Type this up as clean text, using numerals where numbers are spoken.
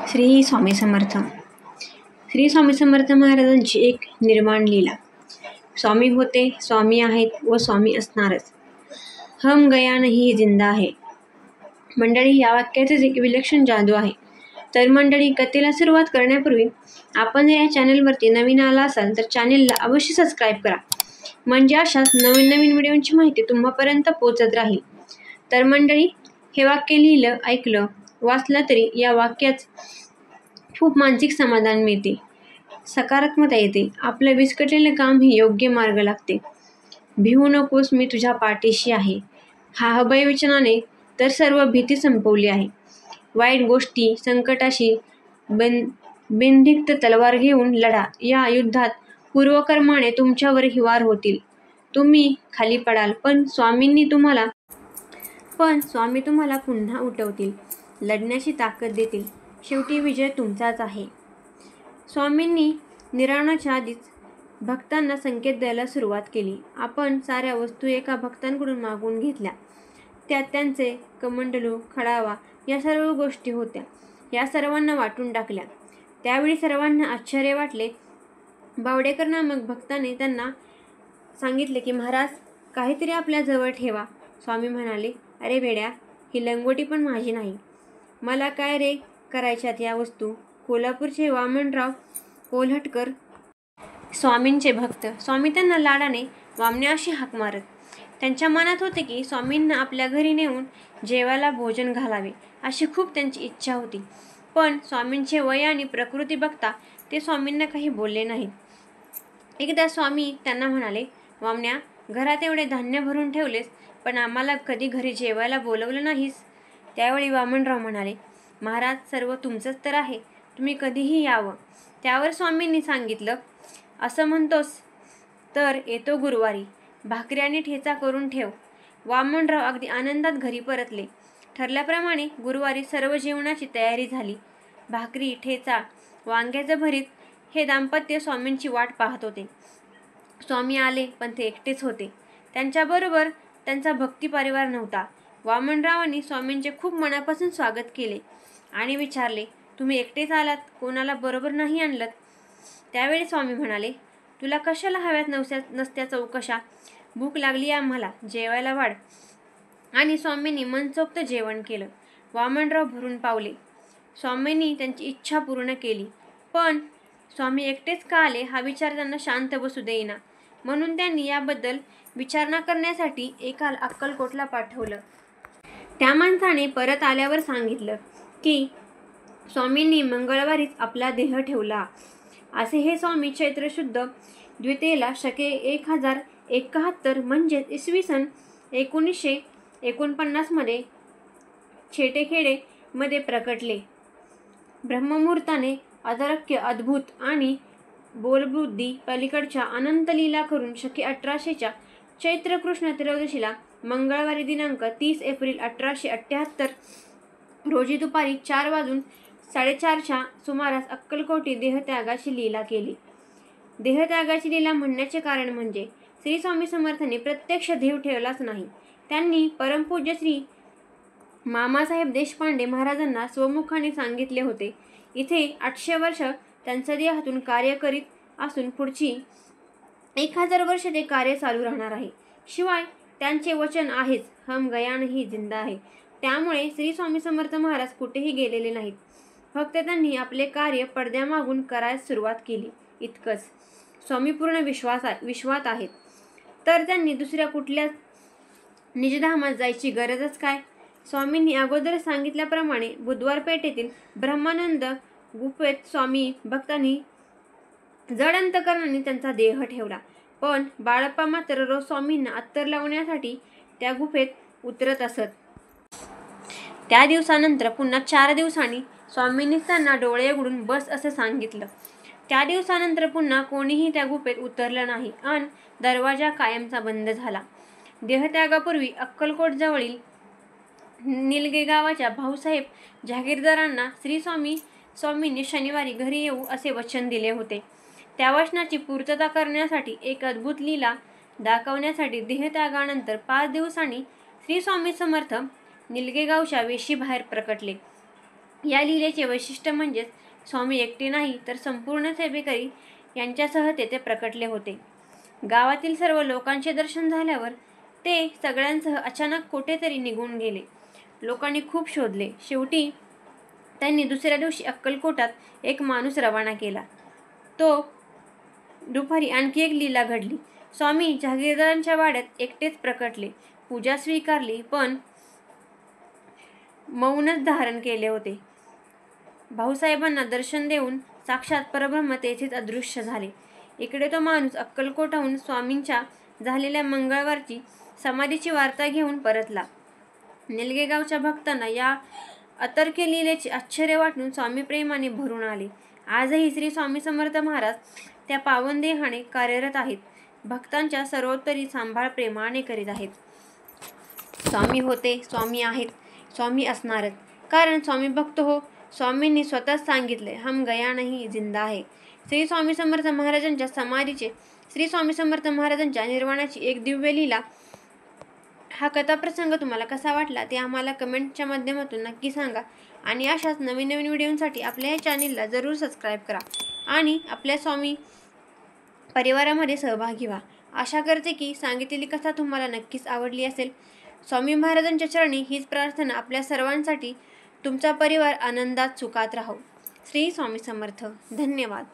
श्री स्वामी समर्थ. श्री स्वामी समर्थ महाराजांची एक निर्माण लीला. स्वामी होते, स्वामी आहेत व स्वामी असणारच. हम गया नहीं जिंदा है. मंडळी, या वाक्याचेच एक विलक्षण जादू आहे. तर मंडळी, कथेला सुरुवात करण्यापूर्वी आपण या चॅनलवरती नवीन आला असाल तर चॅनलला अवश्य सबस्क्राईब करा, म्हणजे अशाच नवीन नवीन व्हिडिओंची माहिती तुम्हापर्यंत पोहोचत राहील. तर मंडळी, हे वाक्य लिहिलं, ऐकलं, वाचलं तरी या वाक्यात खूप मानसिक समाधान मिळते, सकारात्मकता येते. आपलं विस्कटलेलं काम ही योग्य मार्ग लागते. भिवू नकोस, मी तुझ्या पाठीशी आहे. हा अभयवचनाने तर सर्व भीती संपवली आहे. वाईट गोष्टी, संकटाशी बिनधिक्त तलवार घेऊन लढा. या युद्धात पूर्वकर्माने तुमच्यावरही वार होतील. तुम्ही खाली पडाल, पण स्वामी तुम्हाला पुन्हा उठवतील, लढण्याची ताकद देतील. शेवटी विजय तुमचाच आहे. स्वामींनी निर्वाणाच्या आधीच भक्तांना संकेत द्यायला सुरुवात केली. आपण साऱ्या वस्तू एका भक्तांकडून मागून घेतल्या. त्यात त्यांचे कमंडलू, खडावा या सर्व गोष्टी होत्या. या सर्वांना वाटून टाकल्या. त्यावेळी सर्वांना आश्चर्य वाटले. बावडेकर नामक भक्ताने त्यांना सांगितले की महाराज, काहीतरी आपल्या जवळ ठेवा. स्वामी म्हणाले, अरे वेड्या, ही लंगोटी पण माझी नाही. मला काय रे करायच्यात या वस्तू. कोल्हापूरचे वामनराव कोल्हटकर स्वामींचे भक्त. स्वामी त्यांना लाडाने वामने अशी हाक मारत. त्यांच्या मनात होते की स्वामींना आपल्या घरी नेऊन जेवायला भोजन घालावे, अशी खूप त्यांची इच्छा होती. पण स्वामींचे वय आणि प्रकृती बघता ते स्वामींना काही बोलले नाहीत. एकदा स्वामी त्यांना म्हणाले, वामन्या, घरात एवढे धान्य भरून ठेवलेस, पण आम्हाला कधी घरी जेवायला बोलवलं नाहीस. त्यावेळी वामनराव म्हणाले, महाराज, सर्व तुमचंच तर आहे, तुम्ही कधीही यावं. त्यावर स्वामींनी सांगितलं, असं म्हणतोस तर येतो गुरुवारी. भाकरी आणि ठेचा करून ठेव. वामनराव अगदी आनंदात घरी परतले. ठरल्याप्रमाणे गुरुवारी सर्व जेवणाची तयारी झाली. भाकरी, ठेचा, वांग्याचं भरीत हे दाम्पत्य स्वामींची वाट पाहत होते. स्वामी आले, पण ते एकटेच होते. त्यांच्याबरोबर त्यांचा भक्ती परिवार नव्हता. वामनरावांनी स्वामींचे खूप मनापासून स्वागत केले आणि विचारले, तुम्ही एकटेच आलात, कोणाला बरोबर नाही आणलं? त्यावेळी स्वामी म्हणाले, तुला कशाला हव्यात नसत्या चौकशा? भूक लागली आम्हाला, जेवायला वाढ. आणि स्वामींनी मनसोक्त जेवण केलं. वामनराव भरून पावले. स्वामींनी त्यांची इच्छा पूर्ण केली. पण स्वामी एकटेच का आले हा विचार त्यांना शांत बसू देईना. म्हणून त्यांनी याबद्दल विचारणा करण्यासाठी एका अक्कलकोटला पाठवलं. त्या माणसाने परत आल्यावर सांगितलं की स्वामींनी मंगळवारीच आपला देह ठेवला. असे हे स्वामी चैत्र शुद्ध द्वितीयेला शके 1071 म्हणजेच इसवी सन 1949 मध्ये छेटेखेडे मध्ये प्रकटले. ब्रह्ममुहूर्ताने अदरक्य, अद्भुत आणि बोलबुद्धी पलीकडच्या अनंत लीला करून शके 1800च्या चैत्र कृष्ण त्रयोदशीला मंगळवारी दिनांक 30 एप्रिल 1878 रोजी दुपारी 4:04च्या सुमारास अक्कलकोटी देहत्यागाची लीला केली. देहत्यागाची लीला म्हणण्याचे कारण म्हणजे श्री स्वामी समर्थांनी प्रत्यक्ष देह ठेवलाच नाही. त्यांनी परमपूज्य श्री मामासाहेब देशपांडे महाराजांना स्वमुखाने सांगितले होते. इथे 800 वर्ष त्यांच्या देहातून कार्य करीत असून पुढची 1000 वर्ष ते कार्य चालू राहणार आहे. शिवाय त्यांचे वचन आहेच, हम गया नहीं जिंदा है. त्यामुळे श्री स्वामी समर्थ महाराज कुठेही गेलेले नाहीत. फक्त त्यांनी आपले कार्य पडद्यामागून करायला सुरुवात केली, इतकंच. स्वामी पूर्ण विश्वात आहेत, तर त्यांनी दुसऱ्या कुठल्या निजधामात जायची गरजच काय? स्वामींनी अगोदर सांगितल्याप्रमाणे बुधवार पेठेतील ब्रह्मानंद गुफेत स्वामी भक्तांनी जड अंतकरणाने त्यांचा देह ठेवला. पण बाळप्पा मात्र रोज स्वामींना अत्तर लावण्यासाठी त्या गुफेत उतरत असत. त्या दिवसानंतर पुन्हा 4 दिवसांनी स्वामींनीच त्यांना डोळे उघडून बस असं सांगितलं. त्या दिवसानंतर पुन्हा कोणीही त्या गुफेत उतरलं नाही आणि दरवाजा कायमचा बंद झाला. देहत्यागापूर्वी अक्कलकोट जवळील निलगे गावाच्या भाऊसाहेब जहागीरदारांना श्री स्वामींनी शनिवारी घरी येऊ असे वचन दिले होते. त्या वचनाची पूर्तता करण्यासाठी एक अद्भुत लीला दाखवण्यासाठी देहत्यागानंतर 5 दिवसांनी श्री स्वामी समर्थ निलगे गावच्या वेशीबाहेर प्रकटले. या लीलेचे वैशिष्ट्य म्हणजेच स्वामी एकटे नाही तर संपूर्ण सेवेकरी यांच्यासह तेथे प्रकटले होते. गावातील सर्व लोकांचे दर्शन झाल्यावर ते सगळ्यांसह अचानक कुठेतरी निघून गेले. लोकांनी खूप शोधले. शेवटी त्यांनी दुसऱ्या दिवशी अक्कलकोटात एक माणूस रवाना केला. दुपारी आणखी एक लीला घडली. स्वामी जहागीरदारांच्या वाड्यात एकटेच प्रकटले. पूजा स्वीकारली पण मौनच धारण केले होते. भाऊसाहेबांना दर्शन देऊन साक्षात परब्रह्म तेथेच अदृश्य झाले. इकडे तो माणूस अक्कलकोटाहून स्वामींच्या झालेल्या मंगळवारची समाधीची वार्ता घेऊन परतला. निलगे गावच्या भक्तांना या अतर्क्य लीलेचे आश्चर्य वाटून स्वामी प्रेमाने भरून आले. आजही श्री स्वामी समर्थ महाराज त्या पावन देहाने कार्यरत आहेत. भक्तांच्या सर्वोत्तरी सांभाळ प्रेमाने करीत आहेत. स्वामी होते, स्वामी आहेत, स्वामी असणारच. कारण स्वामी भक्त हो. स्वामींनी स्वतःच सांगितले, हम गया नहीं जिंदा है. श्री स्वामी समर्थ महाराजांच्या समाधीचे, श्री स्वामी समर्थ महाराजांच्या निर्वाणाची एक दिव्य लीला. हा कथाप्रसंग तुम्हाला कसा वाटला ते आम्हाला कमेंटच्या माध्यमातून नक्की सांगा. आणि अशाच नवीन नवीन व्हिडिओंसाठी आपल्या या चॅनेलला जरूर सबस्क्राईब करा आणि आपल्या स्वामी परिवारामध्ये सहभागी व्हा. आशा करते की सांगितलेली कथा तुम्हाला नक्कीच आवडली असेल. स्वामी महाराजांच्या चरणी हीच प्रार्थना आपल्या सर्वांसाठी. तुमचा परिवार आनंदात सुखात राहो. श्री स्वामी समर्थ. धन्यवाद.